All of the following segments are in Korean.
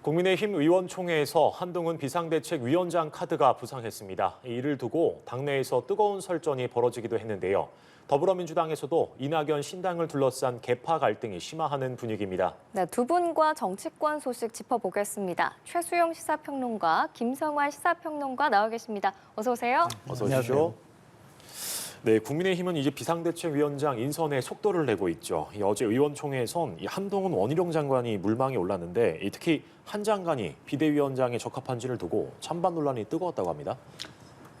국민의힘 의원총회에서 한동훈 비상대책위원장 카드가 부상했습니다. 이를 두고 당내에서 뜨거운 설전이 벌어지기도 했는데요. 더불어민주당에서도 이낙연 신당을 둘러싼 계파 갈등이 심화하는 분위기입니다. 네, 두 분과 정치권 소식 짚어보겠습니다. 최수영 시사평론가, 김성환 시사평론가 나와 계십니다. 어서 오세요. 어서 오십시오. 네, 국민의힘은 이제 비상대책위원장 인선에 속도를 내고 있죠. 어제 의원총회에선 한동훈 원희룡 장관이 물망에 올랐는데 특히 한 장관이 비대위원장에 적합한지를 두고 찬반 논란이 뜨거웠다고 합니다.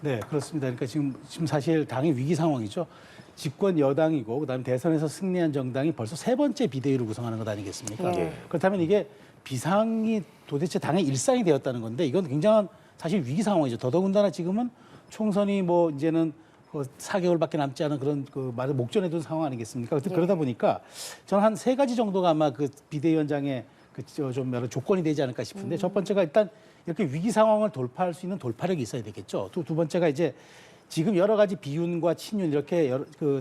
네, 그렇습니다. 그러니까 지금 사실 당의 위기 상황이죠. 집권 여당이고 그다음에 대선에서 승리한 정당이 벌써 세 번째 비대위를 구성하는 것 아니겠습니까? 네. 그렇다면 이게 비상이 도대체 당의 일상이 되었다는 건데 이건 굉장한 사실 위기 상황이죠. 더더군다나 지금은 총선이 뭐 이제는 4개월밖에 남지 않은 그런 말을 목전에 둔 상황 아니겠습니까? 그러다 보니까 저는 한 세 가지 정도가 아마 그 비대위원장의 좀 여러 조건이 되지 않을까 싶은데 첫 번째가 일단 이렇게 위기 상황을 돌파할 수 있는 돌파력이 있어야 되겠죠. 두 번째가 이제 지금 여러 가지 비윤과 친윤 이렇게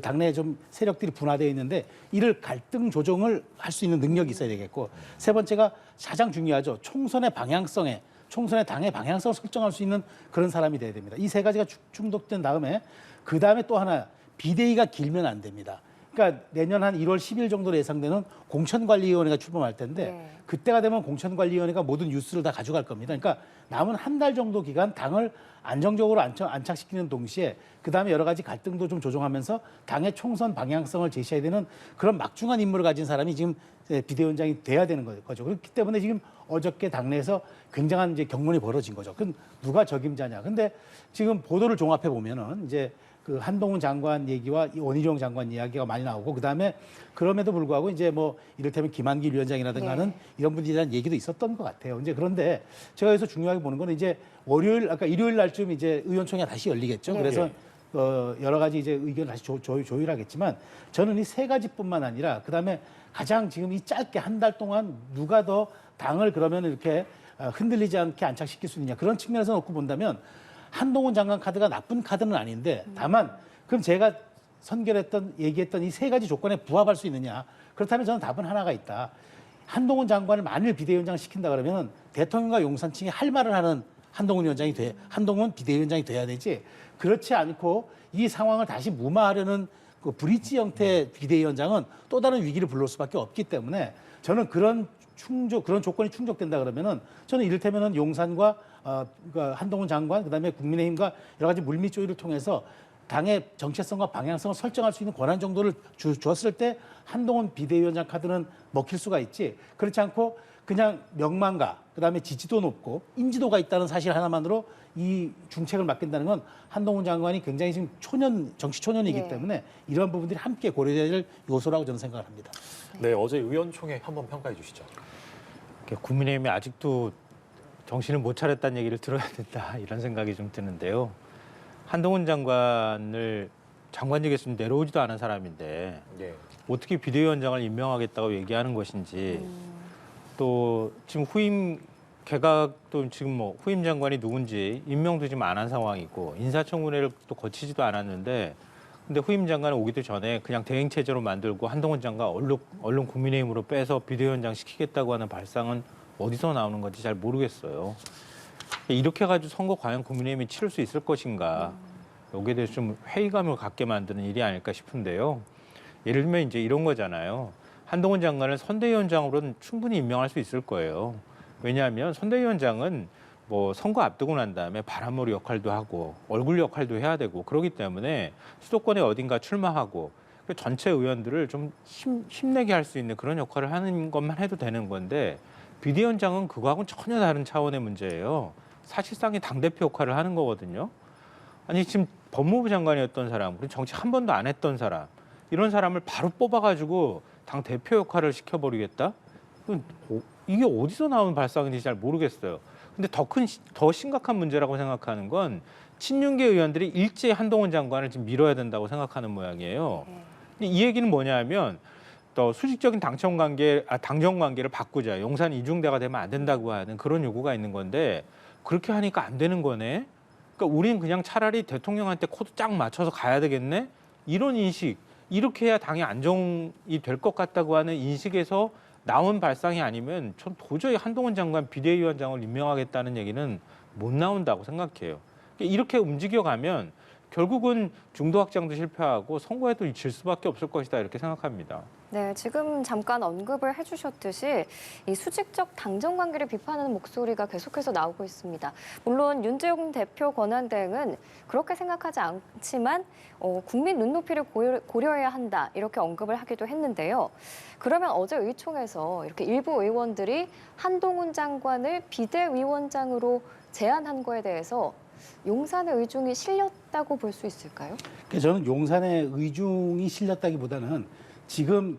당내에 좀 세력들이 분화되어 있는데 이를 갈등 조정을 할 수 있는 능력이 있어야 되겠고 세 번째가 가장 중요하죠. 총선의 당의 방향성을 설정할 수 있는 그런 사람이 돼야 됩니다. 이 세 가지가 충족된 다음에 그 다음에 또 하나 비대위가 길면 안 됩니다. 그러니까 내년 한 1월 10일 정도로 예상되는 공천관리위원회가 출범할 텐데 그때가 되면 공천관리위원회가 모든 뉴스를 다 가져갈 겁니다. 그러니까 남은 한 달 정도 기간 당을 안정적으로 안착시키는 동시에 그다음에 여러 가지 갈등도 좀 조정하면서 당의 총선 방향성을 제시해야 되는 그런 막중한 임무를 가진 사람이 지금 비대위원장이 돼야 되는 거죠. 그렇기 때문에 지금 어저께 당내에서 굉장한 이제 경론이 벌어진 거죠. 그럼 누가 적임자냐. 근데 지금 보도를 종합해 보면은 이제 그 한동훈 장관 얘기와 원희룡 장관 이야기가 많이 나오고 그다음에 그럼에도 불구하고 이제 뭐 이를테면 김한길 위원장이라든가 하는 이런 분들에 대한 얘기도 있었던 것 같아요. 이제 그런데 제가 여기서 중요하게 보는 건 이제 일요일 날쯤 이제 의원총회가 다시 열리겠죠. 그래서 여러 가지 이제 의견을 다시 조율하겠지만 저는 이 세 가지뿐만 아니라 그다음에 가장 지금 이 짧게 한 달 동안 누가 더 당을 그러면 이렇게 흔들리지 않게 안착시킬 수 있느냐 그런 측면에서 놓고 본다면 한동훈 장관 카드가 나쁜 카드는 아닌데 다만 그럼 제가 얘기했던 이 세 가지 조건에 부합할 수 있느냐 그렇다면 저는 답은 하나가 있다. 한동훈 장관을 만일 비대위원장 시킨다 그러면 대통령과 용산층이 할 말을 하는 한동훈 비대위원장이 돼야 되지 그렇지 않고 이 상황을 다시 무마하려는 그 브릿지 형태의 비대위원장은 또 다른 위기를 불러올 수밖에 없기 때문에 저는 그런 조건이 충족된다 그러면은 저는 이를테면은 용산과 그러니까 한동훈 장관 그다음에 국민의힘과 여러 가지 물밑 조율을 통해서 당의 정체성과 방향성을 설정할 수 있는 권한 정도를 줬을 때 한동훈 비대위원장 카드는 먹힐 수가 있지 그렇지 않고 그냥 명망가 그다음에 지지도 높고 인지도가 있다는 사실 하나만으로 이 중책을 맡긴다는 건 한동훈 장관이 굉장히 지금 정치 초년이기 때문에 이런 부분들이 함께 고려돼야 될 요소라고 저는 생각을 합니다. 네, 어제 의원총회 한번 평가해 주시죠. 국민의힘이 아직도 정신을 못 차렸다는 얘기를 들어야 된다 이런 생각이 좀 드는데요. 한동훈 장관을 장관직에서 내려오지도 않은 사람인데 어떻게 비대위원장을 임명하겠다고 얘기하는 것인지 또 지금 개각도 지금 뭐 후임 장관이 누군지 임명도 지금 안 한 상황이고 인사청문회를 또 거치지도 않았는데 근데 후임 장관은 오기도 전에 그냥 대행 체제로 만들고 한동훈 장관 얼른 국민의힘으로 빼서 비대위원장 시키겠다고 하는 발상은 어디서 나오는 건지 잘 모르겠어요. 이렇게 해가지고 선거 과연 국민의힘이 치를 수 있을 것인가 여기에 대해서 좀 회의감을 갖게 만드는 일이 아닐까 싶은데요. 예를 들면 이제 이런 거잖아요. 한동훈 장관을 선대위원장으로는 충분히 임명할 수 있을 거예요. 왜냐하면 선대위원장은 뭐 선거 앞두고 난 다음에 바람머리 역할도 하고 얼굴 역할도 해야 되고 그렇기 때문에 수도권에 어딘가 출마하고 전체 의원들을 좀 힘내게 할 수 있는 그런 역할을 하는 것만 해도 되는 건데 비대위원장은 그거하고는 전혀 다른 차원의 문제예요. 사실상의 당대표 역할을 하는 거거든요. 아니 지금 법무부 장관이었던 사람, 그리고 정치 한 번도 안 했던 사람 이런 사람을 바로 뽑아가지고 당 대표 역할을 시켜버리겠다? 이게 어디서 나온 발상인지 잘 모르겠어요. 근데 더 심각한 문제라고 생각하는 건 친윤계 의원들이 일제히 한동훈 장관을 지금 밀어야 된다고 생각하는 모양이에요. 근데 이 얘기는 뭐냐면 또 수직적인 당정 관계를 바꾸자. 용산 이중대가 되면 안 된다고 하는 그런 요구가 있는 건데 그렇게 하니까 안 되는 거네. 그러니까 우린 그냥 차라리 대통령한테 코드 쫙 맞춰서 가야 되겠네. 이런 인식, 이렇게 해야 당이 안정이 될 것 같다고 하는 인식에서 나온 발상이 아니면 전 도저히 한동훈 장관 비대위원장을 임명하겠다는 얘기는 못 나온다고 생각해요. 이렇게 움직여가면 결국은 중도 확장도 실패하고 선거에도 질 수밖에 없을 것이다 이렇게 생각합니다. 네, 지금 잠깐 언급을 해주셨듯이 이 수직적 당정 관계를 비판하는 목소리가 계속해서 나오고 있습니다. 물론 윤재용 대표 권한대행은 그렇게 생각하지 않지만 국민 눈높이를 고려해야 한다 이렇게 언급을 하기도 했는데요. 그러면 어제 의총에서 이렇게 일부 의원들이 한동훈 장관을 비대위원장으로 제안한 거에 대해서 용산의 의중이 실렸다고 볼 수 있을까요? 그래서 저는 용산의 의중이 실렸다기보다는 지금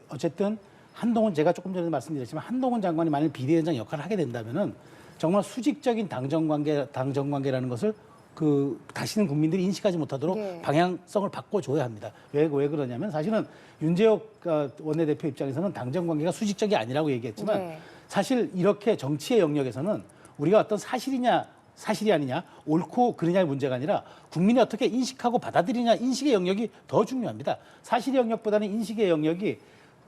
어쨌든 한동훈 제가 조금 전에 말씀드렸지만 한동훈 장관이 만약 비대위원장 역할을 하게 된다면은 정말 수직적인 당정관계라는 것을 다시는 국민들이 인식하지 못하도록 예. 방향성을 바꿔줘야 합니다. 왜 그러냐면 사실은 윤재옥 원내대표 입장에서는 당정관계가 수직적이 아니라고 얘기했지만 네. 사실 이렇게 정치의 영역에서는 우리가 어떤 사실이 아니냐, 옳고 그르냐의 문제가 아니라 국민이 어떻게 인식하고 받아들이냐 인식의 영역이 더 중요합니다. 사실의 영역보다는 인식의 영역이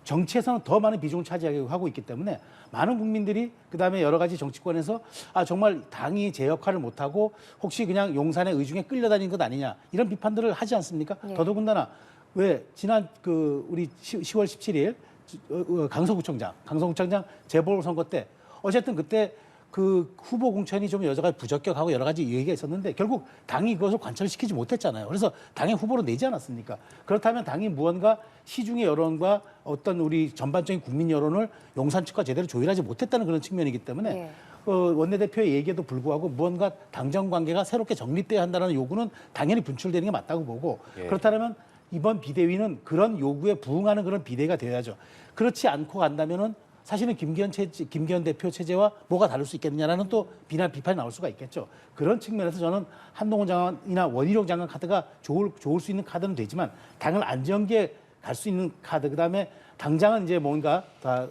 정치에서는 더 많은 비중을 차지하고 있기 때문에 많은 국민들이 그다음에 여러 가지 정치권에서 정말 당이 제 역할을 못하고 혹시 그냥 용산의 의중에 끌려다니는 것 아니냐 이런 비판들을 하지 않습니까? 네. 더더군다나 왜 지난 우리 10월 17일 강서구청장 재보궐선거 때 어쨌든 그때 그 후보 공천이 좀 여러 가지 부적격하고 여러 가지 얘기가 있었는데 결국 당이 그것을 관철시키지 못했잖아요. 그래서 당의 후보로 내지 않았습니까? 그렇다면 당이 무언가 시중의 여론과 어떤 우리 전반적인 국민 여론을 용산 측과 제대로 조율하지 못했다는 그런 측면이기 때문에 네. 원내대표의 얘기에도 불구하고 무언가 당정 관계가 새롭게 정립돼야 한다는 요구는 당연히 분출되는 게 맞다고 보고 예. 그렇다면 이번 비대위는 그런 요구에 부응하는 그런 비대위가 되어야죠. 그렇지 않고 간다면은 사실은 김기현 대표 체제와 뭐가 다를 수 있겠느냐라는 또 비판이 나올 수가 있겠죠. 그런 측면에서 저는 한동훈 장관이나 원희룡 장관 카드가 좋을 수 있는 카드는 되지만 당을 안정기에 갈 수 있는 카드, 그다음에 당장은 이제 뭔가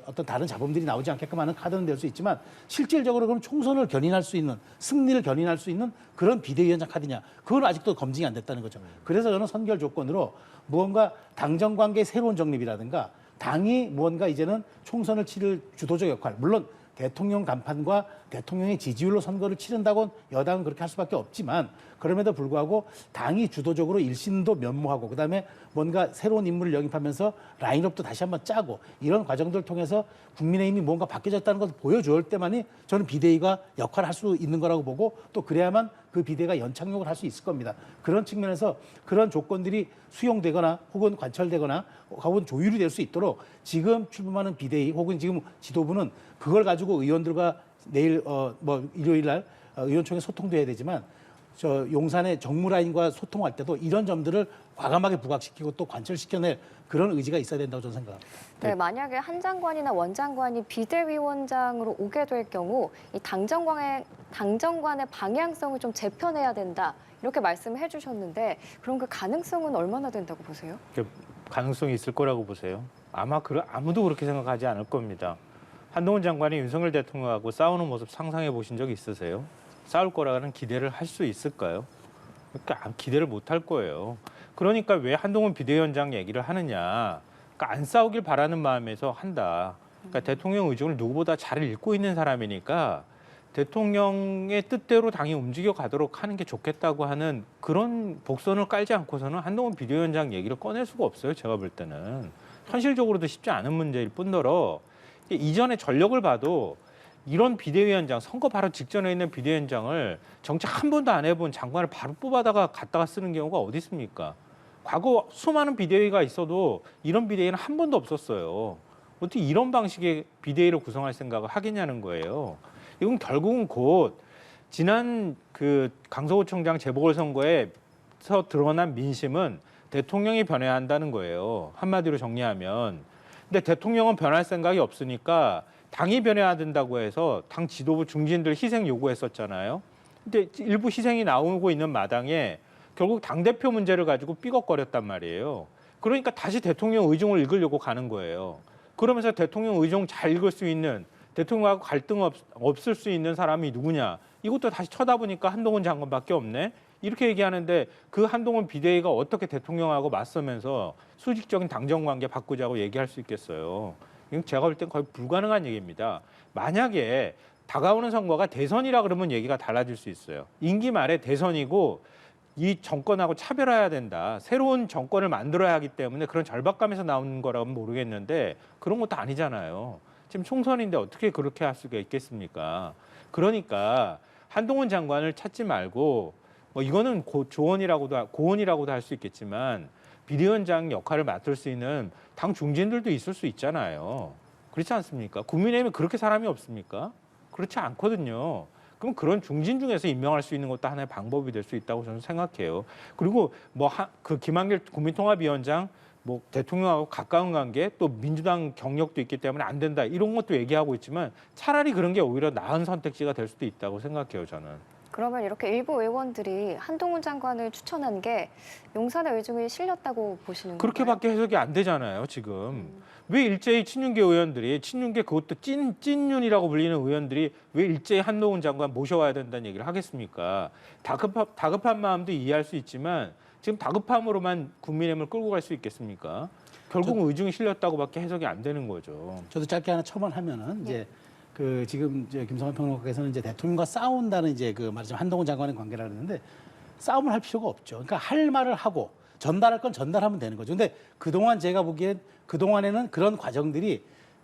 어떤 다른 잡음들이 나오지 않게끔 하는 카드는 될 수 있지만 실질적으로 그럼 총선을 견인할 수 있는, 승리를 견인할 수 있는 그런 비대위원장 카드냐, 그건 아직도 검증이 안 됐다는 거죠. 그래서 저는 선결 조건으로 무언가 당정 관계의 새로운 정립이라든가 당이 무언가 이제는 총선을 치를 주도적 역할, 물론 대통령 간판과 대통령의 지지율로 선거를 치른다고 여당은 그렇게 할 수밖에 없지만 그럼에도 불구하고 당이 주도적으로 일신도 면모하고 그다음에 뭔가 새로운 인물을 영입하면서 라인업도 다시 한번 짜고 이런 과정들을 통해서 국민의힘이 뭔가 바뀌어졌다는 것을 보여줄 때만이 저는 비대위가 역할을 할 수 있는 거라고 보고 또 그래야만 그 비대가 연착륙을 할 수 있을 겁니다. 그런 측면에서 그런 조건들이 수용되거나 혹은 관철되거나 혹은 조율이 될 수 있도록 지금 출범하는 비대위 혹은 지금 지도부는 그걸 가지고 의원들과 내일 일요일 날 의원총회 소통도 해야 되지만 저 용산의 정무라인과 소통할 때도 이런 점들을 과감하게 부각시키고 또 관철시켜낼 그런 의지가 있어야 된다고 저는 생각합니다. 네, 만약에 한 장관이나 원 장관이 비대위원장으로 오게 될 경우 이 당정관의 방향성을 좀 재편해야 된다 이렇게 말씀을 해주셨는데 그럼 그 가능성은 얼마나 된다고 보세요? 가능성이 있을 거라고 보세요. 아마 아무도 그렇게 생각하지 않을 겁니다. 한동훈 장관이 윤석열 대통령하고 싸우는 모습 상상해 보신 적 있으세요? 싸울 거라는 기대를 할 수 있을까요? 그러니까 기대를 못 할 거예요. 그러니까 왜 한동훈 비대위원장 얘기를 하느냐? 그러니까 안 싸우길 바라는 마음에서 한다. 그러니까 대통령 의중을 누구보다 잘 읽고 있는 사람이니까 대통령의 뜻대로 당이 움직여 가도록 하는 게 좋겠다고 하는 그런 복선을 깔지 않고서는 한동훈 비대위원장 얘기를 꺼낼 수가 없어요. 제가 볼 때는. 현실적으로도 쉽지 않은 문제일 뿐더러 이전에 전력을 봐도 이런 비대위원장, 선거 바로 직전에 있는 비대위원장을 정책 한 번도 안 해본 장관을 바로 뽑아다가 갖다가 쓰는 경우가 어디 있습니까? 과거 수많은 비대위가 있어도 이런 비대위는 한 번도 없었어요. 어떻게 이런 방식의 비대위를 구성할 생각을 하겠냐는 거예요. 이건 결국은 곧 지난 그 강서구청장 재보궐선거에서 드러난 민심은 대통령이 변해야 한다는 거예요. 한마디로 정리하면. 근데 대통령은 변할 생각이 없으니까 당이 변해야 된다고 해서 당 지도부 중진들 희생 요구했었잖아요. 근데 일부 희생이 나오고 있는 마당에 결국 당대표 문제를 가지고 삐걱거렸단 말이에요. 그러니까 다시 대통령 의중을 읽으려고 가는 거예요. 그러면서 대통령 의중 잘 읽을 수 있는, 대통령하고 갈등 없을 수 있는 사람이 누구냐. 이것도 다시 쳐다보니까 한동훈 장관밖에 없네. 이렇게 얘기하는데 그 한동훈 비대위가 어떻게 대통령하고 맞서면서 수직적인 당정관계 바꾸자고 얘기할 수 있겠어요. 이건 제가 볼 땐 거의 불가능한 얘기입니다. 만약에 다가오는 선거가 대선이라 그러면 얘기가 달라질 수 있어요. 임기 말에 대선이고 이 정권하고 차별해야 된다. 새로운 정권을 만들어야 하기 때문에 그런 절박감에서 나오는 거라면 모르겠는데 그런 것도 아니잖아요. 지금 총선인데 어떻게 그렇게 할 수가 있겠습니까? 그러니까 한동훈 장관을 찾지 말고 뭐 이거는 고언이라고도 할 수 있겠지만 비대위원장 역할을 맡을 수 있는 당 중진들도 있을 수 있잖아요. 그렇지 않습니까? 국민의힘에 그렇게 사람이 없습니까? 그렇지 않거든요. 그럼 그런 중진 중에서 임명할 수 있는 것도 하나의 방법이 될 수 있다고 저는 생각해요. 그리고 그 김한길 국민통합위원장 뭐 대통령하고 가까운 관계 또 민주당 경력도 있기 때문에 안 된다 이런 것도 얘기하고 있지만 차라리 그런 게 오히려 나은 선택지가 될 수도 있다고 생각해요, 저는. 그러면 이렇게 일부 의원들이 한동훈 장관을 추천한 게 용산의 의중이 실렸다고 보시는 건가요? 그렇게밖에 해석이 안 되잖아요, 지금. 왜 일제히 친윤계 의원들이 친윤계 그것도 찐윤이라고 불리는 의원들이 왜 일제히 한동훈 장관 모셔와야 된다는 얘기를 하겠습니까? 다급한 마음도 이해할 수 있지만 지금 다급함으로만 국민의힘을 끌고 갈 수 있겠습니까? 결국은 의중이 실렸다고밖에 해석이 안 되는 거죠. 저도 짧게 하나 첨언하면은 이제 그 지금 이제 김성환 평론가께서는 이제 대통령과 싸운다는 이제 그 말하자면 한동훈 장관의 관계라 그러는데 싸움을 할 필요가 없죠. 그러니까 할 말을 하고 전달할 건 전달하면 되는 거죠. 근데 그동안 제가 보기엔 그동안에는 그런 과정들이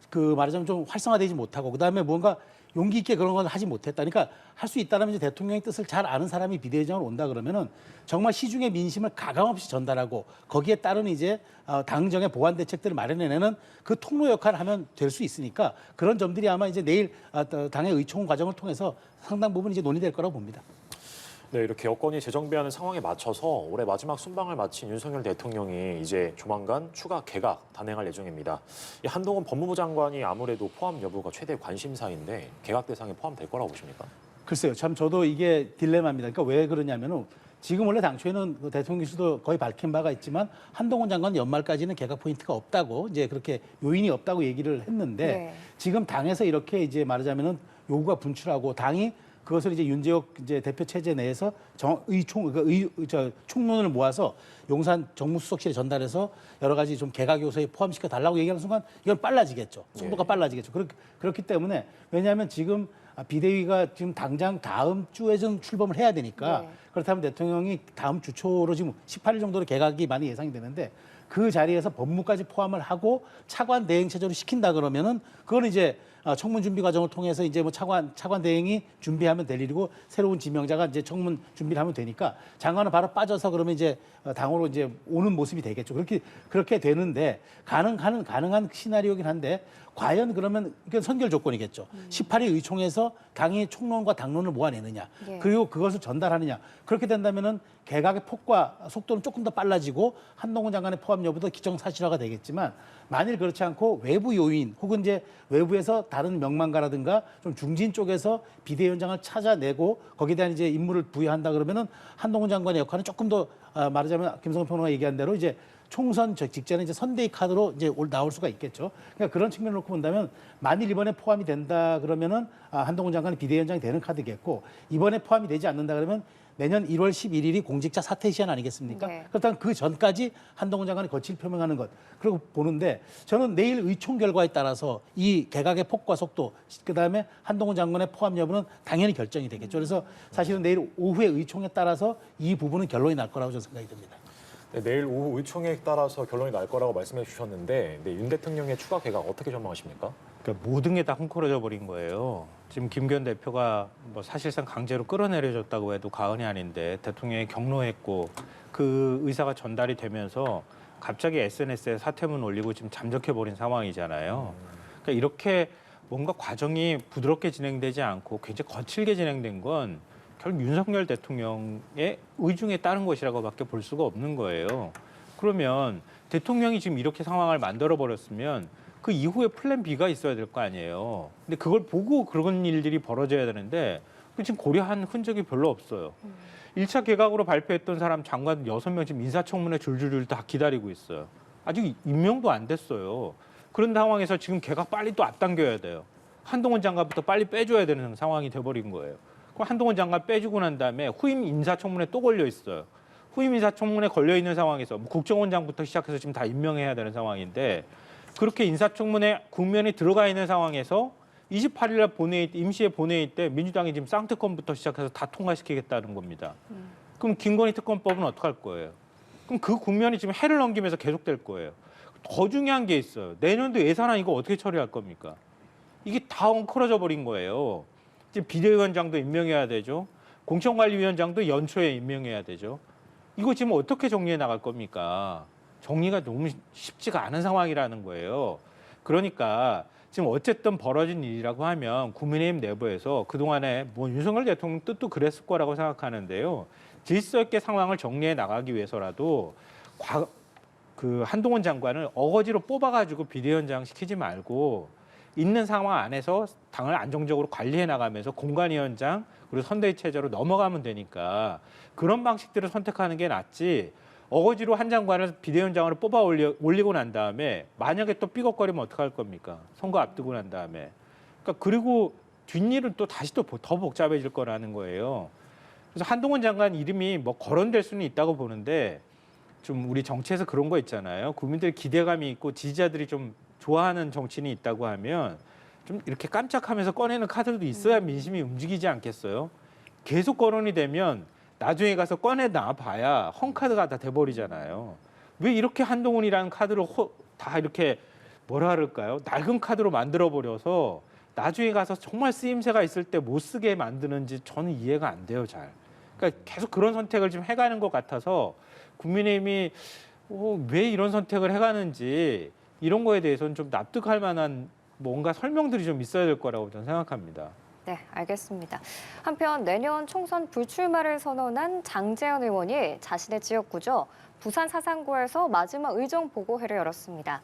그 말하자면 좀 활성화되지 못하고 그다음에 뭔가 용기 있게 그런 건 하지 못했다. 그러니까 할 수 있다면 이제 대통령의 뜻을 잘 아는 사람이 비대위원장으로 온다 그러면은 정말 시중의 민심을 가감없이 전달하고 거기에 따른 이제 당정의 보완 대책들을 마련해내는 그 통로 역할을 하면 될 수 있으니까 그런 점들이 아마 이제 내일 당의 의총 과정을 통해서 상당 부분 이제 논의될 거라고 봅니다. 네, 이렇게 여건이 재정비하는 상황에 맞춰서 올해 마지막 순방을 마친 윤석열 대통령이 이제 조만간 추가 개각 단행할 예정입니다. 이 한동훈 법무부 장관이 아무래도 포함 여부가 최대 관심사인데 개각 대상에 포함될 거라고 보십니까? 글쎄요, 참 저도 이게 딜레마입니다. 그러니까 왜 그러냐면은 지금 원래 당초에는 그 대통령실도 거의 밝힌 바가 있지만 한동훈 장관 연말까지는 개각 포인트가 없다고 이제 그렇게 요인이 없다고 얘기를 했는데 네. 지금 당에서 이렇게 이제 말하자면은 요구가 분출하고 당이 그것을 이제 윤재옥 이제 대표 체제 내에서 총론을 모아서 용산 정무수석실에 전달해서 여러 가지 좀 개각 요소에 포함시켜 달라고 얘기하는 순간 이건 빨라지겠죠. 속도가 빨라지겠죠. 그렇기 때문에 왜냐하면 지금 비대위가 지금 당장 다음 주에 좀 출범을 해야 되니까 네. 그렇다면 대통령이 다음 주 초로 지금 18일 정도로 개각이 많이 예상이 되는데 그 자리에서 법무까지 포함을 하고 차관 대행 체제로 시킨다 그러면은 그건 이제 청문 준비 과정을 통해서 이제 뭐 차관 대행이 준비하면 될 일이고 새로운 지명자가 이제 청문 준비를 하면 되니까 장관은 바로 빠져서 그러면 이제 당으로 이제 오는 모습이 되겠죠. 그렇게 되는데 가능한 시나리오긴 한데 과연 그러면 이게 선결 조건이겠죠. 18일 의총에서 당이 총론과 당론을 모아내느냐. 예. 그리고 그것을 전달하느냐. 그렇게 된다면은 개각의 폭과 속도는 조금 더 빨라지고 한동훈 장관의 포함 여부도 기정사실화가 되겠지만 만일 그렇지 않고 외부 요인 혹은 이제 외부에서 다른 명망가라든가 좀 중진 쪽에서 비대위원장을 찾아내고 거기에 대한 이제 임무를 부여한다 그러면은 한동훈 장관의 역할은 조금 더 말하자면 김성훈 평론가 얘기한 대로 이제 총선 직전에 이제 선대위 카드로 이제 나올 수가 있겠죠. 그러니까 그런 측면을 놓고 본다면 만일 이번에 포함이 된다 그러면은 한동훈 장관이 비대위원장이 되는 카드겠고 이번에 포함이 되지 않는다 그러면 내년 1월 11일이 공직자 사퇴 시한 아니겠습니까? 네. 그렇다면 그 전까지 한동훈 장관이 거칠 표명하는 것. 그리고 보는데 저는 내일 의총 결과에 따라서 이 개각의 폭과 속도, 그다음에 한동훈 장관의 포함 여부는 당연히 결정이 되겠죠. 그래서 사실은 내일 오후의 의총에 따라서 이 부분은 결론이 날 거라고 저는 생각이 듭니다. 네, 내일 오후 의총에 따라서 결론이 날 거라고 말씀해 주셨는데 윤 대통령의 추가 개각 어떻게 전망하십니까? 그러니까 모든 게 다 헝클어져 버린 거예요. 지금 김기현 대표가 뭐 사실상 강제로 끌어내려졌다고 해도 과언이 아닌데 대통령이 경로했고 그 의사가 전달이 되면서 갑자기 SNS에 사퇴문 올리고 지금 잠적해 버린 상황이잖아요. 그러니까 이렇게 뭔가 과정이 부드럽게 진행되지 않고 굉장히 거칠게 진행된 건 결국 윤석열 대통령의 의중에 따른 것이라고밖에 볼 수가 없는 거예요. 그러면 대통령이 지금 이렇게 상황을 만들어 버렸으면 그 이후에 플랜 B가 있어야 될 거 아니에요. 근데 그걸 보고 그런 일들이 벌어져야 되는데 지금 고려한 흔적이 별로 없어요. 1차 개각으로 발표했던 사람 장관 6명 지금 인사청문회 줄줄줄 다 기다리고 있어요. 아직 임명도 안 됐어요. 그런 상황에서 지금 개각 빨리 또 앞당겨야 돼요. 한동훈 장관부터 빨리 빼줘야 되는 상황이 돼버린 거예요. 그럼 한동훈 장관 빼주고 난 다음에 후임 인사청문회 또 걸려 있어요. 후임 인사청문회 걸려 있는 상황에서 국정원장부터 시작해서 지금 다 임명해야 되는 상황인데 그렇게 인사청문회 국면에 들어가 있는 상황에서 28일 날 본회의 임시회 본회의 때 민주당이 지금 쌍특검부터 시작해서 다 통과시키겠다는 겁니다. 그럼 김건희 특검법은 어떡할 거예요? 그럼 그 국면이 지금 해를 넘기면서 계속될 거예요. 더 중요한 게 있어요. 내년도 예산안 이거 어떻게 처리할 겁니까? 이게 다 엉클어져 버린 거예요. 지금 비대위원장도 임명해야 되죠. 공천관리위원장도 연초에 임명해야 되죠. 이거 지금 어떻게 정리해 나갈 겁니까? 정리가 너무 쉽지가 않은 상황이라는 거예요. 그러니까 지금 어쨌든 벌어진 일이라고 하면 국민의힘 내부에서 그동안에 뭐 윤석열 대통령 뜻도 그랬을 거라고 생각하는데요. 질서 있게 상황을 정리해 나가기 위해서라도 그 한동훈 장관을 어거지로 뽑아가지고 비대위원장 시키지 말고 있는 상황 안에서 당을 안정적으로 관리해 나가면서 공관위원장 그리고 선대위 체제로 넘어가면 되니까 그런 방식들을 선택하는 게 낫지 어거지로 한 장관을 비대위원장으로 뽑아 올리고 난 다음에 만약에 또 삐걱거리면 어떡할 겁니까? 선거 앞두고 난 다음에. 그러니까 그리고 뒷일은 또 다시 또 더 복잡해질 거라는 거예요. 그래서 한동훈 장관 이름이 뭐 거론될 수는 있다고 보는데 좀 우리 정치에서 그런 거 있잖아요. 국민들 기대감이 있고 지지자들이 좀 좋아하는 정치인이 있다고 하면 좀 이렇게 깜짝하면서 꺼내는 카드도 있어야 민심이 움직이지 않겠어요? 계속 거론이 되면 나중에 가서 꺼내놔 봐야 헝카드가 다 돼버리잖아요. 왜 이렇게 한동훈이라는 카드를 다 이렇게 뭐라 그럴까요? 낡은 카드로 만들어버려서 나중에 가서 정말 쓰임새가 있을 때 못 쓰게 만드는지 저는 이해가 안 돼요, 잘. 그러니까 계속 그런 선택을 지금 해가는 것 같아서 국민의힘이 왜 이런 선택을 해가는지 이런 거에 대해서는 좀 납득할 만한 뭔가 설명들이 좀 있어야 될 거라고 저는 생각합니다. 네, 알겠습니다. 한편 내년 총선 불출마를 선언한 장제원 의원이 자신의 지역구죠. 부산 사상구에서 마지막 의정 보고회를 열었습니다.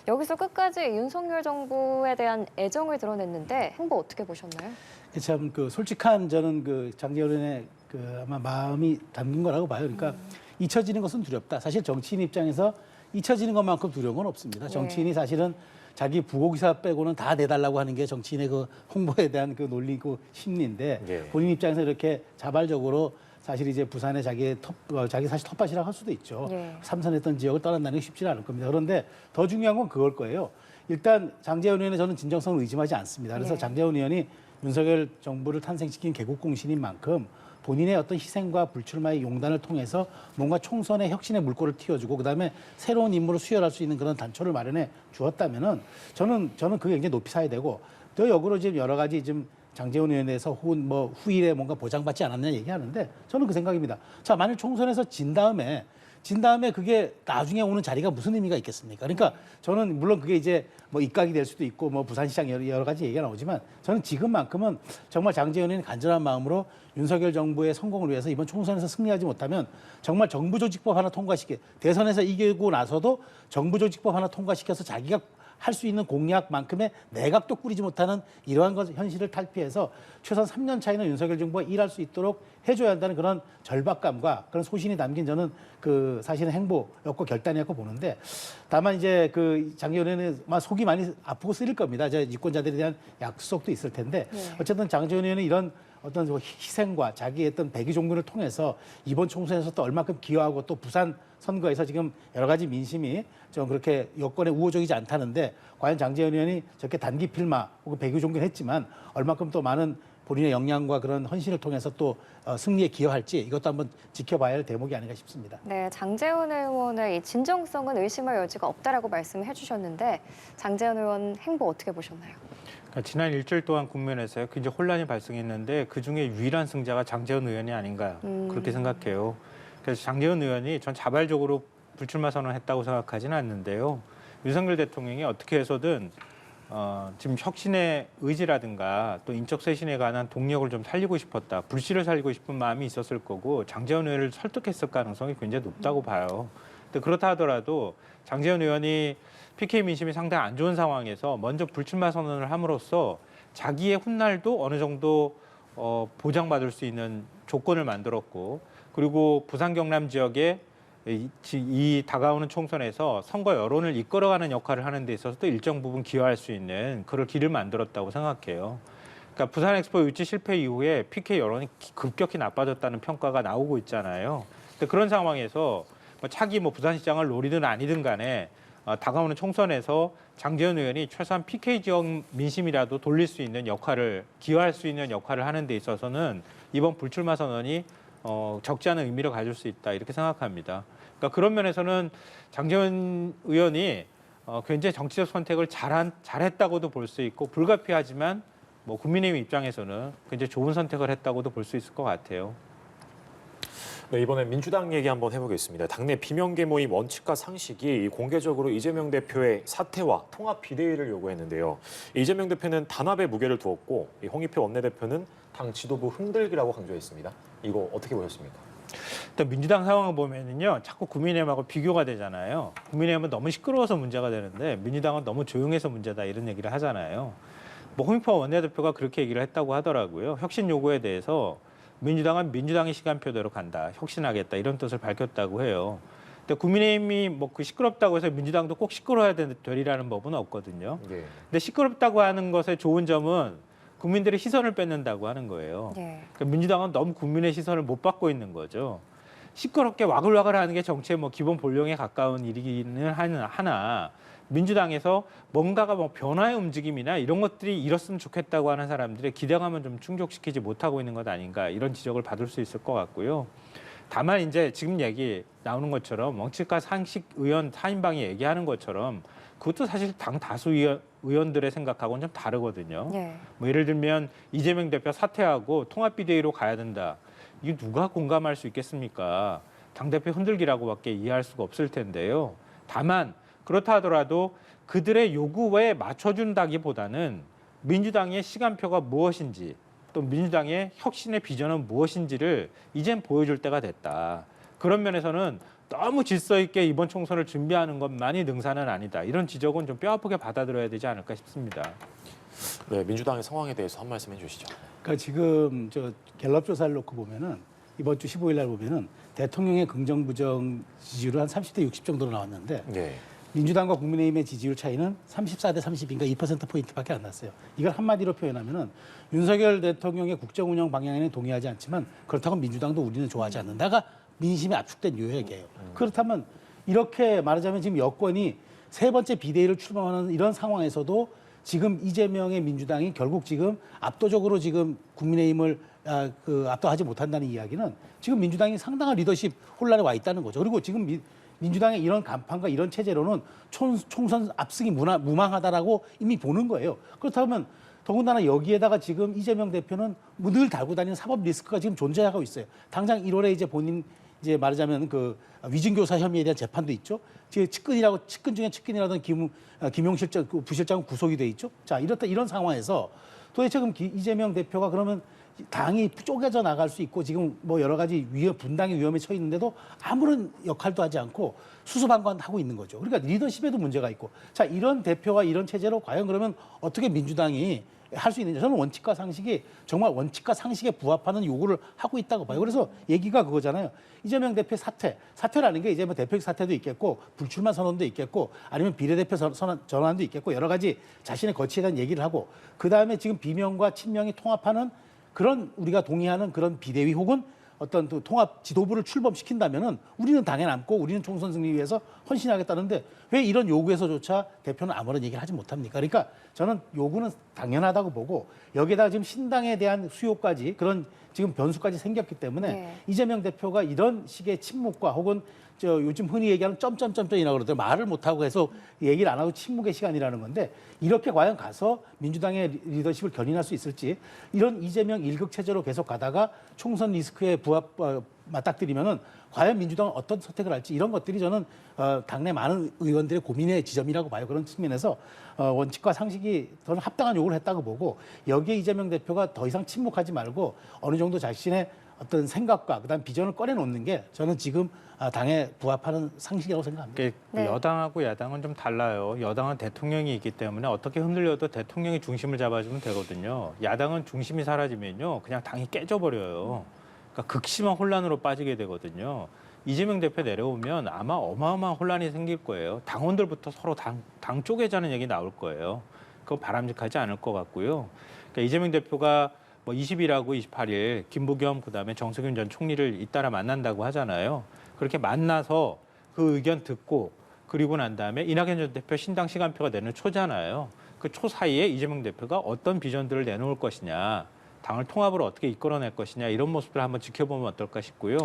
여기서 끝까지 윤석열 정부에 대한 애정을 드러냈는데 행보 어떻게 보셨나요? 참 그 솔직한 저는 그 장제원 의원의 그 아마 마음이 담긴 거라고 봐요. 그러니까 잊혀지는 것은 두렵다. 사실 정치인 입장에서 잊혀지는 것만큼 두려운 건 없습니다. 정치인이 사실은 자기 부고기사 빼고는 다 내달라고 하는 게 정치인의 그 홍보에 대한 그 논리고 심리인데 본인 입장에서 이렇게 자발적으로 사실 이제 부산에 자기 사실 텃밭이라고 할 수도 있죠. 삼선했던 지역을 떠난다는 게 쉽지는 않을 겁니다. 그런데 더 중요한 건 그걸 거예요. 일단 장제원 의원의 저는 진정성을 의심하지 않습니다. 그래서 장제원 의원이 윤석열 정부를 탄생시킨 개국공신인 만큼 본인의 어떤 희생과 불출마의 용단을 통해서 뭔가 총선의 혁신의 물꼬를 틔워주고 그다음에 새로운 인물을 수혈할 수 있는 그런 단초를 마련해 주었다면은 저는 그게 굉장히 높이 사야 되고 더 역으로 지금 여러 가지 지금 장제원 의원에 대해서 혹은 뭐 후일에 뭔가 보장받지 않았느냐 얘기하는데 저는 그 생각입니다. 자, 만일 총선에서 진 다음에 그게 나중에 오는 자리가 무슨 의미가 있겠습니까? 그러니까 저는 물론 그게 이제 뭐 입각이 될 수도 있고 뭐 부산시장 여러 가지 얘기가 나오지만 저는 지금만큼은 정말 장제원 의원이 간절한 마음으로 윤석열 정부의 성공을 위해서 이번 총선에서 승리하지 못하면 정말 정부조직법 하나 대선에서 이기고 나서도 정부조직법 하나 통과시켜서 자기가 할 수 있는 공약만큼의 내각도 꾸리지 못하는 이러한 현실을 탈피해서 최소한 3년 차이는 윤석열 정부가 일할 수 있도록 해줘야 한다는 그런 절박감과 그런 소신이 담긴 저는 그 사실은 행보였고 결단이었고 보는데 다만 이제 그 장제원 의원은 속이 많이 아프고 쓰릴 겁니다. 이제 유권자들에 대한 약속도 있을 텐데 어쨌든 장제원 의원은 이런 어떤 희생과 자기의 어떤 백의종군을 통해서 이번 총선에서 또 얼마큼 기여하고 또 부산 선거에서 지금 여러 가지 민심이 좀 그렇게 여권에 우호적이지 않다는데 과연 장제원 의원이 저렇게 단기 필마 혹은 백의종군 했지만 얼마큼 또 많은 본인의 역량과 그런 헌신을 통해서 또 승리에 기여할지 이것도 한번 지켜봐야 할 대목이 아닌가 싶습니다. 네, 장제원 의원의 이 진정성은 의심할 여지가 없다라고 말씀해 주셨는데 장제원 의원 행보 어떻게 보셨나요? 그러니까 지난 일주일 동안 국면에서 굉장히 혼란이 발생했는데 그중에 유일한 승자가 장제원 의원이 아닌가 그렇게 생각해요. 그래서 장제원 의원이 전 자발적으로 불출마 선언했다고 생각하지는 않는데요. 윤석열 대통령이 어떻게 해서든 지금 혁신의 의지라든가 또 인적 쇄신에 관한 동력을 좀 살리고 싶었다. 불씨를 살리고 싶은 마음이 있었을 거고 장제원 의원을 설득했을 가능성이 굉장히 높다고 봐요. 근데 그렇다 하더라도 장제원 의원이 PK 민심이 상당히 안 좋은 상황에서 먼저 불출마 선언을 함으로써 자기의 훗날도 어느 정도 보장받을 수 있는 조건을 만들었고 그리고 부산 경남 지역에 이 다가오는 총선에서 선거 여론을 이끌어가는 역할을 하는 데 있어서 또 일정 부분 기여할 수 있는 그런 길을 만들었다고 생각해요. 그러니까 부산 엑스포 유치 실패 이후에 PK 여론이 급격히 나빠졌다는 평가가 나오고 있잖아요. 근데 그런 상황에서 차기 부산시장을 노리든 아니든 간에 다가오는 총선에서 장제원 의원이 최소한 PK 지역 민심이라도 돌릴 수 있는 역할을 기여할 수 있는 역할을 하는 데 있어서는 이번 불출마 선언이 적지 않은 의미를 가질 수 있다 이렇게 생각합니다. 그러니까 그런 면에서는 장제원 의원이 굉장히 정치적 선택을 잘했다고도 볼 수 있고 불가피하지만 뭐 국민의힘 입장에서는 굉장히 좋은 선택을 했다고도 볼 수 있을 것 같아요. 네, 이번엔 민주당 얘기 한번 해보겠습니다. 당내 비명계 모임 원칙과 상식이 공개적으로 이재명 대표의 사퇴와 통합 비대위를 요구했는데요. 이재명 대표는 단합에 무게를 두었고 홍익표 원내대표는 당 지도부 흔들기라고 강조했습니다. 이거 어떻게 보셨습니까? 일단 민주당 상황을 보면은요, 자꾸 국민의힘하고 비교가 되잖아요. 국민의힘은 너무 시끄러워서 문제가 되는데 민주당은 너무 조용해서 문제다 이런 얘기를 하잖아요. 뭐 홍익표 원내대표가 그렇게 얘기를 했다고 하더라고요. 혁신 요구에 대해서 민주당은 민주당의 시간표대로 간다, 혁신하겠다 이런 뜻을 밝혔다고 해요. 근데 국민의힘이 뭐 그 시끄럽다고 해서 민주당도 꼭 시끄러워야 되리라는 법은 없거든요. 네. 근데 시끄럽다고 하는 것의 좋은 점은 국민들의 시선을 뺏는다고 하는 거예요. 네. 그러니까 민주당은 너무 국민의 시선을 못 받고 있는 거죠. 시끄럽게 와글와글 하는 게 정치의 뭐 기본 본령에 가까운 일이기는 하나 민주당에서 뭔가가 뭐 변화의 움직임이나 이런 것들이 일었으면 좋겠다고 하는 사람들의 기대감은 좀 충족시키지 못하고 있는 것 아닌가 이런 지적을 받을 수 있을 것 같고요. 다만 이제 지금 얘기 나오는 것처럼 원칙과 상식 의원 4인방이 얘기하는 것처럼 그것도 사실 당 다수 의원들의 생각하고는 좀 다르거든요. 네. 뭐 예를 들면 이재명 대표 사퇴하고 통합비대위로 가야 된다. 이게 누가 공감할 수 있겠습니까? 당대표 흔들기라고밖에 이해할 수가 없을 텐데요. 다만 그렇다 하더라도 그들의 요구에 맞춰준다기보다는 민주당의 시간표가 무엇인지 또 민주당의 혁신의 비전은 무엇인지를 이젠 보여줄 때가 됐다. 그런 면에서는 너무 질서 있게 이번 총선을 준비하는 것만이 능사는 아니다. 이런 지적은 좀 뼈아프게 받아들여야 되지 않을까 싶습니다. 네, 민주당의 상황에 대해서 한 말씀 해주시죠. 그러니까 지금 저 갤럽 조사를 놓고 보면은 이번 주 15일 날 보면은 대통령의 긍정 부정 지지율은 한 30대 60 정도로 나왔는데 네. 민주당과 국민의힘의 지지율 차이는 34대 32인가 2%포인트밖에 안 났어요. 이걸 한마디로 표현하면은 윤석열 대통령의 국정 운영 방향에는 동의하지 않지만 그렇다고 민주당도 우리는 좋아하지 않는다가 민심이 압축된 요약이에요. 그렇다면 이렇게 말하자면 지금 여권이 세 번째 비대위를 출범하는 이런 상황에서도 지금 이재명의 민주당이 결국 지금 압도적으로 지금 국민의힘을 압도하지 못한다는 이야기는 지금 민주당이 상당한 리더십 혼란에 와 있다는 거죠. 그리고 지금 민주당의 이런 간판과 이런 체제로는 총선 압승이 무망하다라고 이미 보는 거예요. 그렇다면 더군다나 여기에다가 지금 이재명 대표는 늘 달고 다니는 사법 리스크가 지금 존재하고 있어요. 당장 1월에 이제 본인 이제 말하자면 그 위증교사 혐의에 대한 재판도 있죠. 측근 중에 측근이라던 김용실 부실장은 구속이 돼 있죠. 자, 이런 상황에서 도대체 그럼 이재명 대표가 그러면 당이 쪼개져 나갈 수 있고 지금 뭐 여러 가지 분당의 위험에 처해 있는데도 아무런 역할도 하지 않고 수수방관하고 있는 거죠. 그러니까 리더십에도 문제가 있고 자, 이런 대표와 이런 체제로 과연 그러면 어떻게 민주당이 할 수 있는지 저는 원칙과 상식이 정말 원칙과 상식에 부합하는 요구를 하고 있다고 봐요. 그래서 얘기가 그거잖아요. 이재명 대표 사퇴라는 게 이제 뭐 대표 사퇴도 있겠고 불출마 선언도 있겠고 아니면 비례대표 전환도 있겠고 여러 가지 자신의 거취에 대한 얘기를 하고 그다음에 지금 비명과 친명이 통합하는 그런 우리가 동의하는 그런 비대위 혹은 어떤 또 통합 지도부를 출범시킨다면은 우리는 당에 남고 우리는 총선 승리 위해서 헌신하겠다는데 왜 이런 요구에서조차 대표는 아무런 얘기를 하지 못합니까? 그러니까 저는 요구는 당연하다고 보고 여기에다가 지금 신당에 대한 수요까지 그런 지금 변수까지 생겼기 때문에 네. 이재명 대표가 이런 식의 침묵과 혹은 요즘 흔히 얘기하는 점점점점이라고 그러더라고요. 말을 못하고 해서 얘기를 안 하고 침묵의 시간이라는 건데 이렇게 과연 가서 민주당의 리더십을 견인할 수 있을지 이런 이재명 일극 체제로 계속 가다가 총선 리스크에 맞닥뜨리면은 과연 민주당은 어떤 선택을 할지 이런 것들이 저는 당내 많은 의원들의 고민의 지점이라고 봐요. 그런 측면에서 원칙과 상식이 저는 합당한 요구를 했다고 보고 여기에 이재명 대표가 더 이상 침묵하지 말고 어느 정도 자신의 어떤 생각과 그다음 비전을 꺼내놓는 게 저는 지금 당에 부합하는 상식이라고 생각합니다. 네. 여당하고 야당은 좀 달라요. 여당은 대통령이 있기 때문에 어떻게 흔들려도 대통령이 중심을 잡아주면 되거든요. 야당은 중심이 사라지면요, 그냥 당이 깨져버려요. 그러니까 극심한 혼란으로 빠지게 되거든요. 이재명 대표 내려오면 아마 어마어마한 혼란이 생길 거예요. 당원들부터 서로 당 쪼개자는 얘기 나올 거예요. 그거 바람직하지 않을 것 같고요. 그러니까 이재명 대표가 뭐 20일하고 28일 김부겸 그다음에 정세균 전 총리를 잇따라 만난다고 하잖아요. 그렇게 만나서 그 의견 듣고 그리고 난 다음에 이낙연 전 대표 신당 시간표가 내는 초잖아요. 그 초 사이에 이재명 대표가 어떤 비전들을 내놓을 것이냐, 당을 통합으로 어떻게 이끌어낼 것이냐 이런 모습들을 한번 지켜보면 어떨까 싶고요.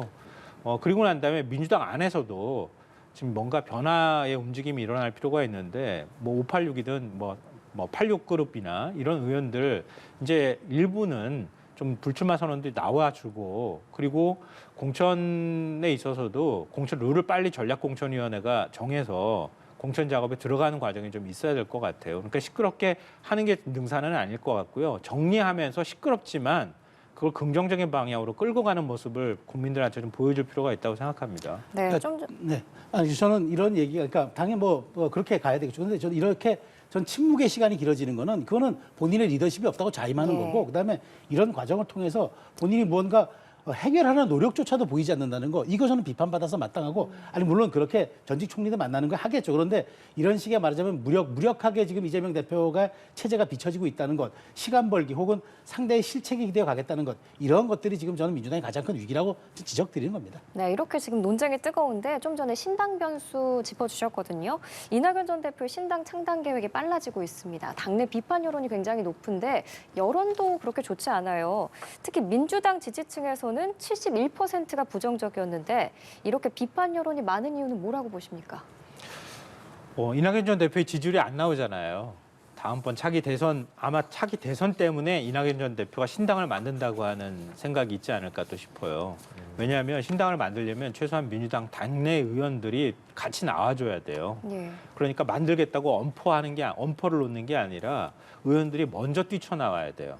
그리고 난 다음에 민주당 안에서도 지금 뭔가 변화의 움직임이 일어날 필요가 있는데 뭐 586이든 뭐 86그룹이나 이런 의원들 이제 일부는 좀 불출마 선언들이 나와주고 그리고 공천에 있어서도 공천 룰을 빨리 전략공천위원회가 정해서 공천 작업에 들어가는 과정이 좀 있어야 될 것 같아요. 그러니까 시끄럽게 하는 게 능사는 아닐 것 같고요. 정리하면서 시끄럽지만 그걸 긍정적인 방향으로 끌고 가는 모습을 국민들한테 좀 보여줄 필요가 있다고 생각합니다. 네, 그러니까 좀 네. 아니, 저는 이런 얘기가, 그러니까 당연히 뭐 그렇게 가야 되겠죠. 근데 저는 이렇게 전 침묵의 시간이 길어지는 거는 그거는 본인의 리더십이 없다고 자임하는 네. 거고, 그다음에 이런 과정을 통해서 본인이 무언가 해결하는 노력조차도 보이지 않는다는 거, 이거 저는 비판받아서 마땅하고, 아니 물론 그렇게 전직 총리들 만나는 거 하겠죠. 그런데 이런 식의 말하자면 무력하게 지금 이재명 대표가 체제가 비춰지고 있다는 것, 시간 벌기 혹은 상대의 실책에 기대어 가겠다는 것, 이런 것들이 지금 저는 민주당의 가장 큰 위기라고 지적드리는 겁니다. 네, 이렇게 지금 논쟁이 뜨거운데 좀 전에 신당 변수 짚어주셨거든요. 이낙연 전 대표의 신당 창당 계획이 빨라지고 있습니다. 당내 비판 여론이 굉장히 높은데 여론도 그렇게 좋지 않아요. 특히 민주당 지지층에서는 71%가 부정적이었는데 이렇게 비판 여론이 많은 이유는 뭐라고 보십니까? 이낙연 전 대표의 지지율이 안 나오잖아요. 다음번 차기 대선 아마 차기 대선 때문에 이낙연 전 대표가 신당을 만든다고 하는 생각이 있지 않을까 또 싶어요. 왜냐하면 신당을 만들려면 최소한 민주당 당내 의원들이 같이 나와줘야 돼요. 예. 그러니까 만들겠다고 엄포를 놓는 게 아니라 의원들이 먼저 뛰쳐나와야 돼요.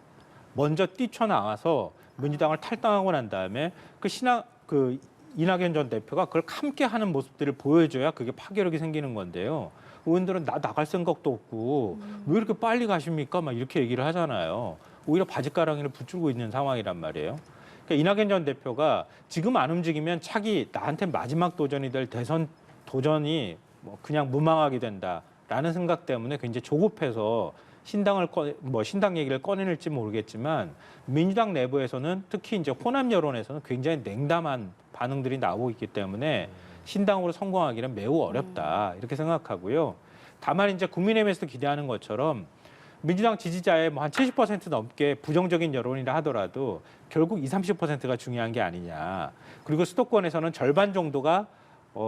먼저 뛰쳐나와서 민주당을 탈당하고 난 다음에 그 이낙연 전 대표가 그걸 함께 하는 모습들을 보여줘야 그게 파괴력이 생기는 건데요. 의원들은 나 나갈 생각도 없고 왜 이렇게 빨리 가십니까? 막 이렇게 얘기를 하잖아요. 오히려 바짓가랑이를 붙들고 있는 상황이란 말이에요. 그러니까 이낙연 전 대표가 지금 안 움직이면 차기 나한테 마지막 도전이 될 대선 도전이 뭐 그냥 무망하게 된다라는 생각 때문에 굉장히 조급해서 신당 얘기를 꺼내낼지 모르겠지만 민주당 내부에서는 특히 이제 호남 여론에서는 굉장히 냉담한 반응들이 나오고 있기 때문에 신당으로 성공하기는 매우 어렵다 이렇게 생각하고요. 다만 이제 국민의힘에서 기대하는 것처럼 민주당 지지자의 뭐 한 70% 넘게 부정적인 여론이라 하더라도 결국 20, 30%가 중요한 게 아니냐. 그리고 수도권에서는 절반 정도가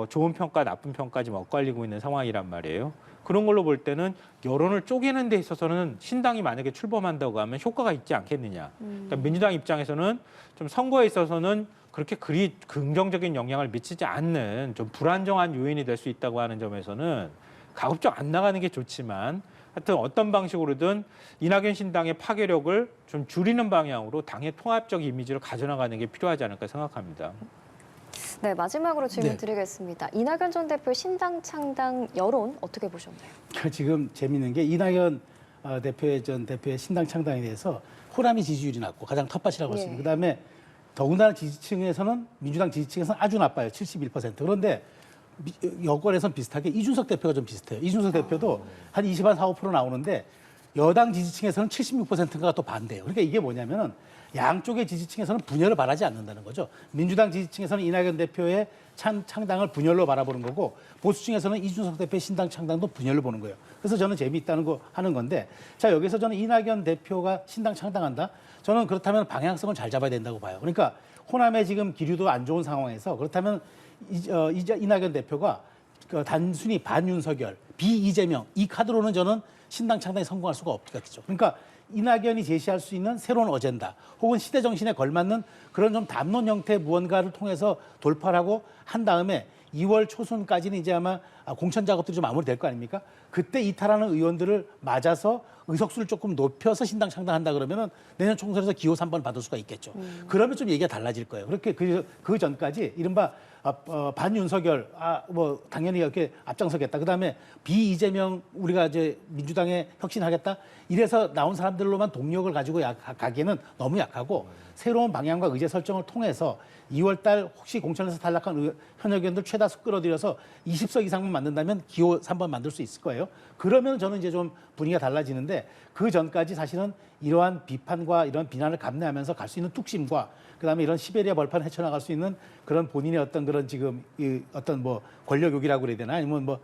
좋은 평가, 나쁜 평까지 엇갈리고 있는 상황이란 말이에요. 그런 걸로 볼 때는 여론을 쪼개는 데 있어서는 신당이 만약에 출범한다고 하면 효과가 있지 않겠느냐. 그러니까 민주당 입장에서는 좀 선거에 있어서는 그렇게 그리 긍정적인 영향을 미치지 않는 좀 불안정한 요인이 될 수 있다고 하는 점에서는 가급적 안 나가는 게 좋지만 하여튼 어떤 방식으로든 이낙연 신당의 파괴력을 좀 줄이는 방향으로 당의 통합적 이미지를 가져나가는 게 필요하지 않을까 생각합니다. 네, 마지막으로 질문 네. 드리겠습니다. 이낙연 전 대표 신당 창당 여론 어떻게 보셨나요? 지금 재밌는 게 이낙연 전 대표의 신당 창당에 대해서 호남이 지지율이 낮고 가장 텃밭이라고 할 수 있습니다. 그다음에 더군다나 지지층에서는 민주당 지지층에서는 아주 나빠요. 71%. 그런데 여권에서는 비슷하게 이준석 대표가 좀 비슷해요. 이준석 대표도 한 20한 4, 5% 나오는데 여당 지지층에서는 76%가 또 반대예요. 그러니까 이게 뭐냐면은 양쪽의 지지층에서는 분열을 바라지 않는다는 거죠. 민주당 지지층에서는 이낙연 대표의 창당을 분열로 바라보는 거고 보수층에서는 이준석 대표의 신당 창당도 분열로 보는 거예요. 그래서 저는 재미있다는 거 하는 건데 자 여기서 저는 이낙연 대표가 신당 창당한다. 저는 그렇다면 방향성을 잘 잡아야 된다고 봐요. 그러니까 호남의 지금 기류도 안 좋은 상황에서 그렇다면 이낙연 대표가 단순히 반윤석열, 비이재명 이 카드로는 저는 신당 창당에 성공할 수가 없겠죠. 그러니까 이낙연이 제시할 수 있는 새로운 어젠다 혹은 시대 정신에 걸맞는 그런 좀 담론 형태의 무언가를 통해서 돌파를 하고 한 다음에 2월 초순까지는 이제 아마 공천 작업들이 좀 마무리될 거 아닙니까? 그때 이탈하는 의원들을 맞아서 의석수를 조금 높여서 신당 창당한다 그러면은 내년 총선에서 기호 3번 받을 수가 있겠죠. 그러면 좀 얘기가 달라질 거예요. 그렇게 그 전까지 이른바 반윤석열 뭐 당연히 이렇게 앞장서겠다. 그다음에 비이재명 우리가 이제 민주당에 혁신하겠다. 이래서 나온 사람들로만 동력을 가지고 가기에는 너무 약하고 새로운 방향과 의제 설정을 통해서 2월 달 혹시 공천에서 탈락한 현역 의원들 최다수 끌어들여서 20석 이상만 만든다면 기호 3번 만들 수 있을 거예요. 그러면 저는 이제 좀 분위기가 달라지는데 그 전까지 사실은 이러한 비판과 이런 비난을 감내하면서 갈 수 있는 뚝심과 그다음에 이런 시베리아 벌판을 헤쳐나갈 수 있는 그런 본인의 어떤 그런 지금 이 어떤 뭐 권력욕이라고 그래야 되나 아니면 뭐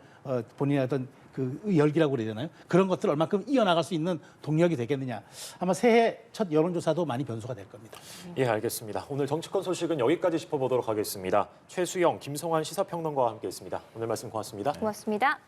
본인의 어떤 그 열기라고 그래야 되나요? 그런 것들을 얼마큼 이어나갈 수 있는 동력이 되겠느냐. 아마 새해 첫 여론조사도 많이 변수가 될 겁니다. 예, 알겠습니다. 오늘 정치권 소식은 여기까지 짚어보도록 하겠습니다. 최수영, 김성환 시사평론가와 함께했습니다. 오늘 말씀 고맙습니다. 고맙습니다.